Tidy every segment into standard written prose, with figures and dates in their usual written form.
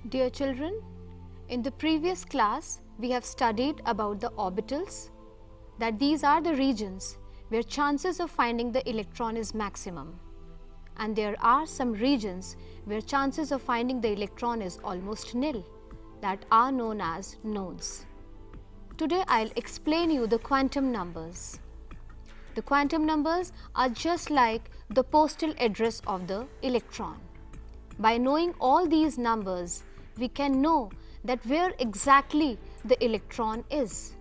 Dear children, in the previous class we have studied about the orbitals, that these are the regions where chances of finding the electron is maximum, and there are some regions where chances of finding the electron is almost nil, that are known as nodes. Today I'll explain you the quantum numbers. The quantum numbers are just like the postal address of the electron. By knowing all these numbers, we can know that where exactly the electron is.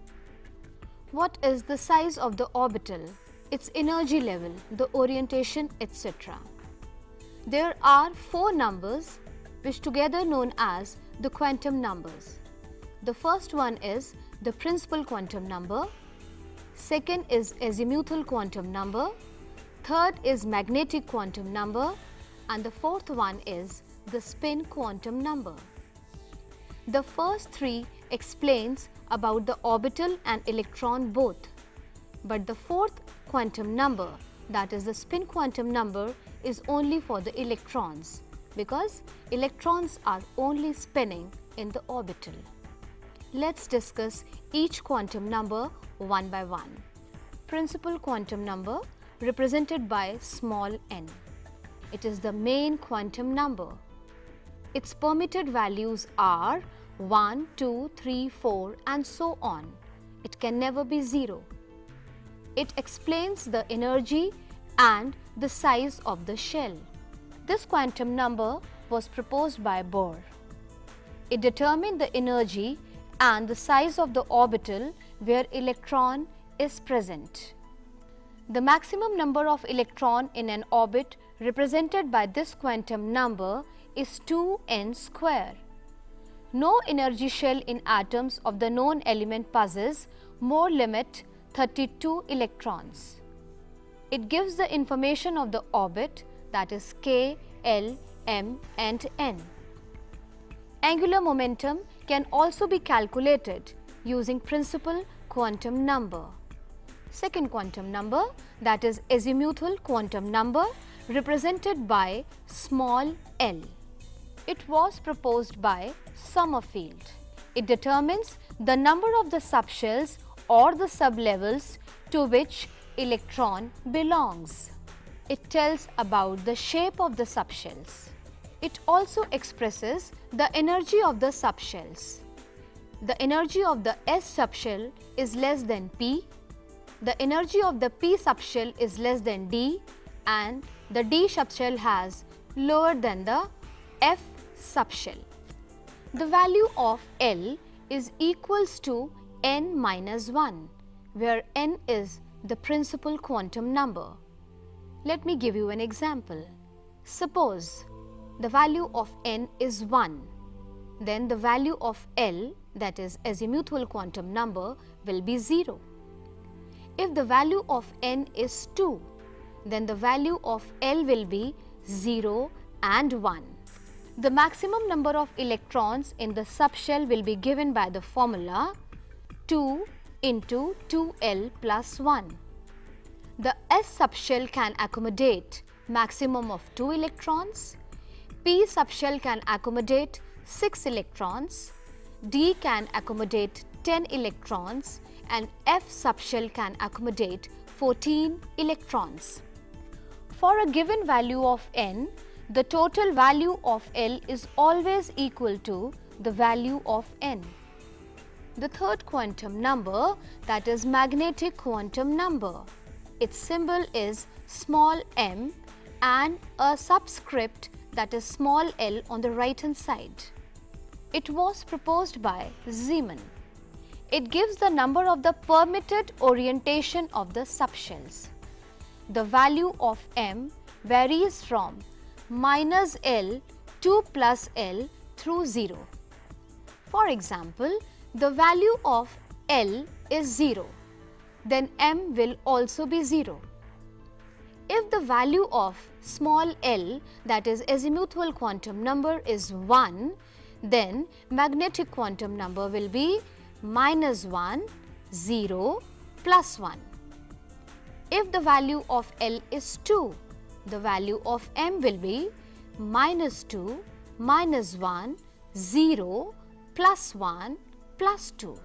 What is the size of the orbital, its energy level, the orientation, etc. There are 4 numbers which together known as the quantum numbers. The first one is the principal quantum number, second is azimuthal quantum number, third is magnetic quantum number, and the fourth one is the spin quantum number. The first 3 explains about the orbital and electron both, but the fourth quantum number, that is the spin quantum number, is only for the electrons because electrons are only spinning in the orbital. Let's discuss each quantum number one by one. Principal quantum number represented by small n. It is the main quantum number. Its permitted values are 1, 2, 3, 4 and so on. It can never be 0. It explains the energy and the size of the shell. This quantum number was proposed by Bohr. It determined the energy and the size of the orbital where electron is present. The maximum number of electron in an orbit represented by this quantum number is 2n square. No energy shell in atoms of the known element possesses more limit 32 electrons. It gives the information of the orbit, that is k, l, m and n. Angular momentum can also be calculated using principal quantum number. Second quantum number, that is azimuthal quantum number, represented by small l. It was proposed by Sommerfeld. It determines the number of the subshells or the sublevels to which electron belongs. It tells about the shape of the subshells. It also expresses the energy of the subshells. The energy of the S subshell is less than P, the energy of the P subshell is less than D, and the D subshell has lower than the F subshell. The value of L is equals to n minus 1, where n is the principal quantum number. Let me give you an example. Suppose the value of n is 1, then the value of L, that is azimuthal quantum number, will be 0. If the value of n is 2, then the value of L will be 0 and 1. The maximum number of electrons in the subshell will be given by the formula 2 into 2L plus 1. The S subshell can accommodate maximum of 2 electrons, P subshell can accommodate 6 electrons, D can accommodate 10 electrons and F subshell can accommodate 14 electrons. For a given value of n, the total value of L is always equal to the value of n. The third quantum number, that is magnetic quantum number. Its symbol is small m and a subscript, that is small l, on the right hand side. It was proposed by Zeeman. It gives the number of the permitted orientation of the subshells. The value of m varies from minus L to plus L through 0. For example, the value of L is 0, then m will also be 0. If the value of small l, that is azimuthal quantum number, is 1, then magnetic quantum number will be minus 1, 0, plus 1. If the value of L is 2, the value of M will be minus 2, minus 1, 0, plus 1, plus 2.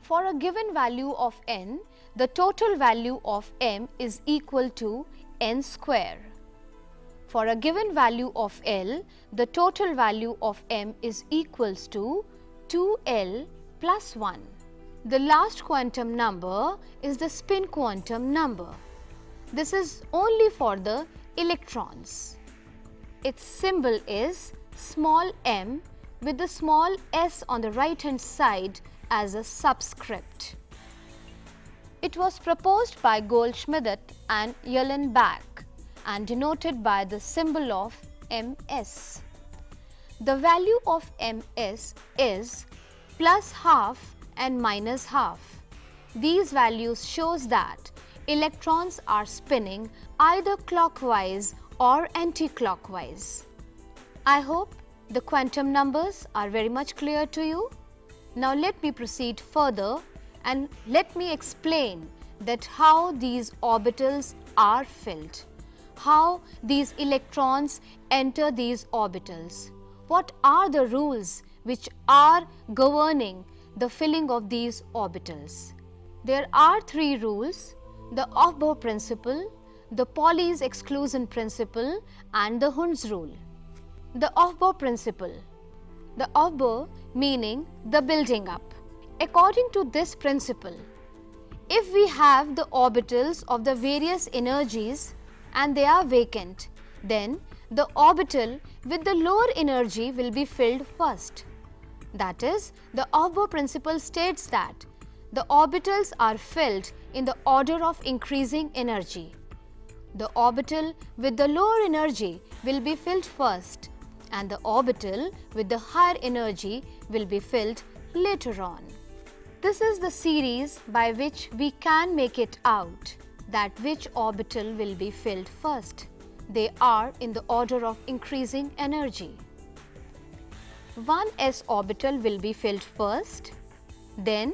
For a given value of N, the total value of M is equal to N square. For a given value of L, the total value of M is equals to 2L plus 1. The last quantum number is the spin quantum number. This is only for the electrons. Its symbol is small m with the small s on the right hand side as a subscript. It was proposed by Goldschmidt and Uhlenbeck and denoted by the symbol of Ms. The value of Ms is plus half and minus half. These values shows that electrons are spinning either clockwise or anti-clockwise. I hope the quantum numbers are very much clear to you. Now let me proceed further and let me explain that how these orbitals are filled, how these electrons enter these orbitals. What are the rules which are governing the filling of these orbitals? There are three rules: the Aufbau principle, the Pauli's exclusion principle and the Hund's rule. The Aufbau principle. The Aufbau meaning the building up. According to this principle, if we have the orbitals of the various energies and they are vacant, then the orbital with the lower energy will be filled first. That is, the Aufbau principle states that the orbitals are filled in the order of increasing energy. The orbital with the lower energy will be filled first and the orbital with the higher energy will be filled later on. This is the series by which we can make it out that which orbital will be filled first. They are in the order of increasing energy. 1s orbital will be filled first, then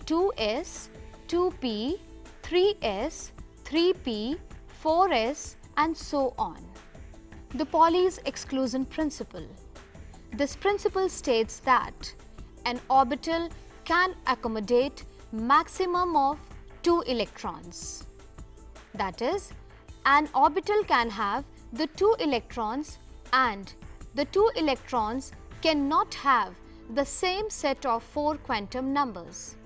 2s, 2p, 3s, 3p, 4s and so on. The Pauli's exclusion principle. This principle states that an orbital can accommodate maximum of 2 electrons. That is, an orbital can have the 2 electrons and the 2 electrons cannot have the same set of 4 quantum numbers.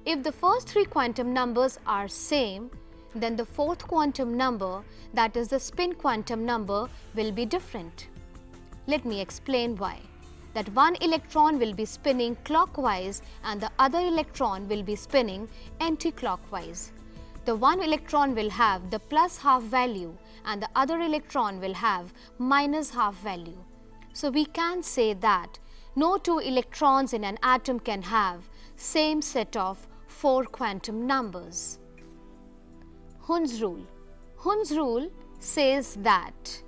If the first 3 quantum numbers are same, then the fourth quantum number, that is the spin quantum number, will be different. Let me explain why. That one electron will be spinning clockwise and the other electron will be spinning anti-clockwise. The one electron will have the plus half value and the other electron will have minus half value. So we can say that no 2 electrons in an atom can have same set of 4 quantum numbers. Hund's rule. Hund's rule says that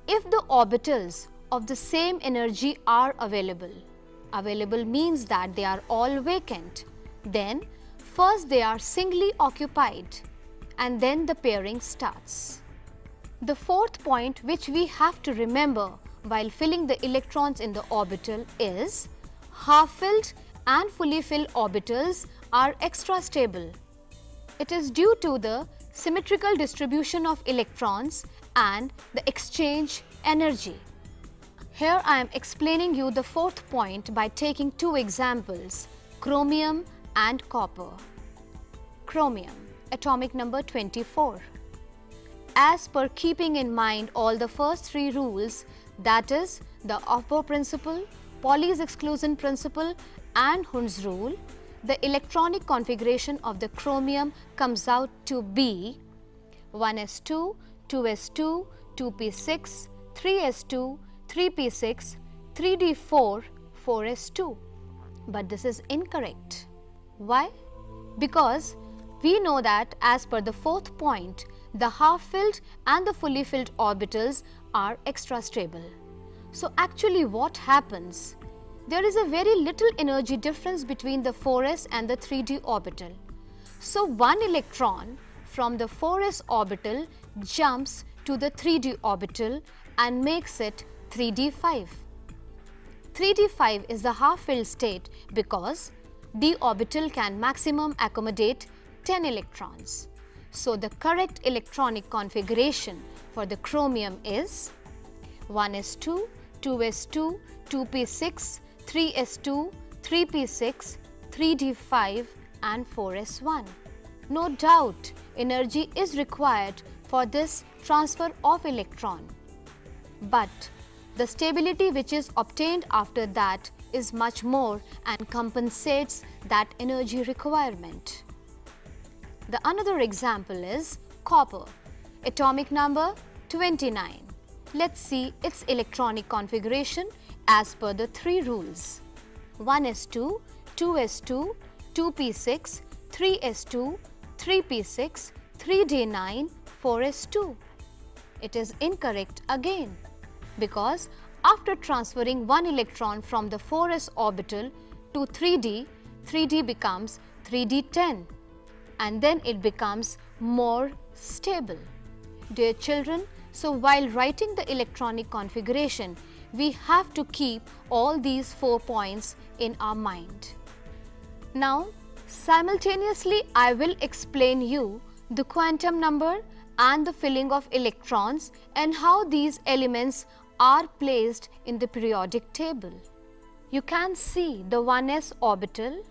if the orbitals of the same energy are available means that they are all vacant, then first they are singly occupied and then the pairing starts. The fourth point which we have to remember while filling the electrons in the orbital is half-filled and fully filled orbitals are extra stable. It is due to the symmetrical distribution of electrons and the exchange energy. Here I am explaining you the fourth point by taking 2 examples, chromium and copper. Chromium, atomic number 24. As per keeping in mind all the first 3 rules, that is the Aufbau principle, Pauli's exclusion principle and Hund's rule, the electronic configuration of the chromium comes out to be 1s2, 2s2, 2p6, 3s2, 3p6, 3d4, 4s2. But this is incorrect. Why? Because we know that as per the fourth point, the half-filled and the fully filled orbitals are extra stable. So actually what happens? There is a very little energy difference between the 4s and the 3d orbital. So one electron from the 4s orbital jumps to the 3d orbital and makes it 3d5. 3d5 is the half-filled state because d orbital can maximum accommodate 10 electrons. So the correct electronic configuration for the chromium is 1s2, 2s2, 2p6, 3s2, 3p6, 3d5 and 4s1. No doubt, energy is required for this transfer of electron. But the stability which is obtained after that is much more and compensates that energy requirement. The another example is copper, atomic number 29. Let's see its electronic configuration as per the three rules: 1s2, 2s2, 2p6, 3s2, 3p6, 3d9, 4s2. It is incorrect again because after transferring one electron from the 4s orbital to 3d, 3d becomes 3d10 and then it becomes more stable. Dear children, so while writing the electronic configuration, we have to keep all these 4 points in our mind. Now, simultaneously I will explain you the quantum number and the filling of electrons and how these elements are placed in the periodic table. You can see the 1s orbital.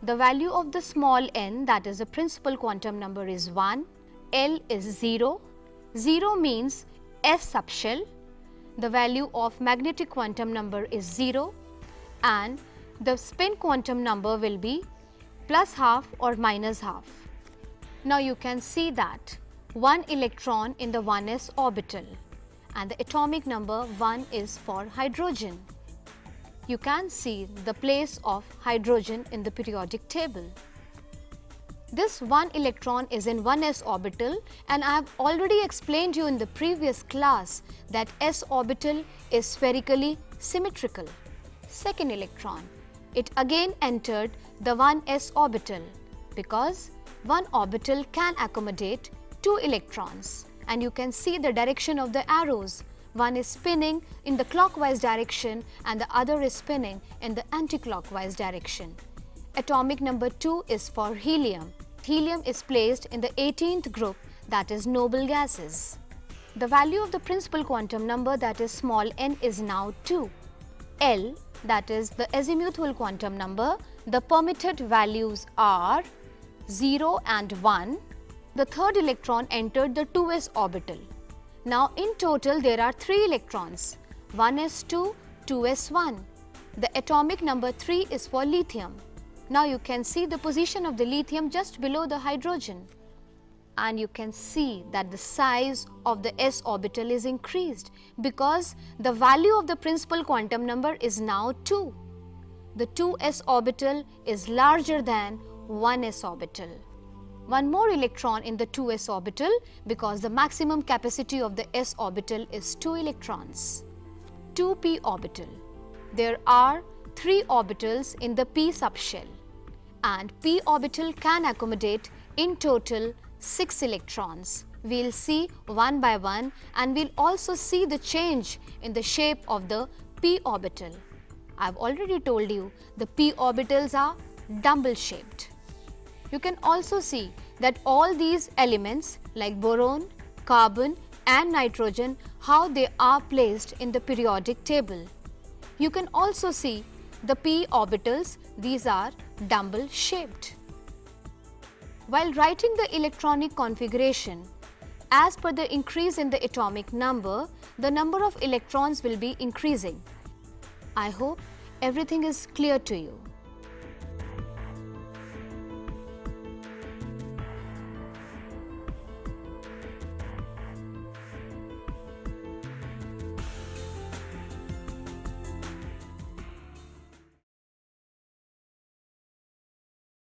The value of the small n, that is the principal quantum number, is 1. L is 0. 0 means s subshell. The value of magnetic quantum number is 0 and the spin quantum number will be plus half or minus half. Now you can see that 1 electron in the 1s orbital and the atomic number 1 is for hydrogen. You can see the place of hydrogen in the periodic table. This 1 electron is in 1s orbital and I have already explained you in the previous class that s orbital is spherically symmetrical. Second electron, it again entered the 1s orbital because one orbital can accommodate 2 electrons and you can see the direction of the arrows. One is spinning in the clockwise direction and the other is spinning in the anti-clockwise direction. Atomic number 2 is for helium. Helium is placed in the 18th group, that is noble gases. The value of the principal quantum number, that is small n, is now 2. L, that is the azimuthal quantum number, the permitted values are 0 and 1. The third electron entered the 2s orbital. Now in total there are 3 electrons, 1s2, 2s1. The atomic number 3 is for lithium. Now you can see the position of the lithium just below the hydrogen. And you can see that the size of the s orbital is increased because the value of the principal quantum number is now 2. The 2s orbital is larger than 1s orbital. One more electron in the 2s orbital because the maximum capacity of the s orbital is 2 electrons. 2p orbital. There are 3 orbitals in the p subshell and p orbital can accommodate in total 6 electrons. We'll see one by one and we'll also see the change in the shape of the p orbital. I've already told you the p orbitals are dumbbell shaped. You can also see that all these elements like boron, carbon and nitrogen, how they are placed in the periodic table. You can also see the p orbitals, these are dumbbell shaped. While writing the electronic configuration, as per the increase in the atomic number, the number of electrons will be increasing. I hope everything is clear to you.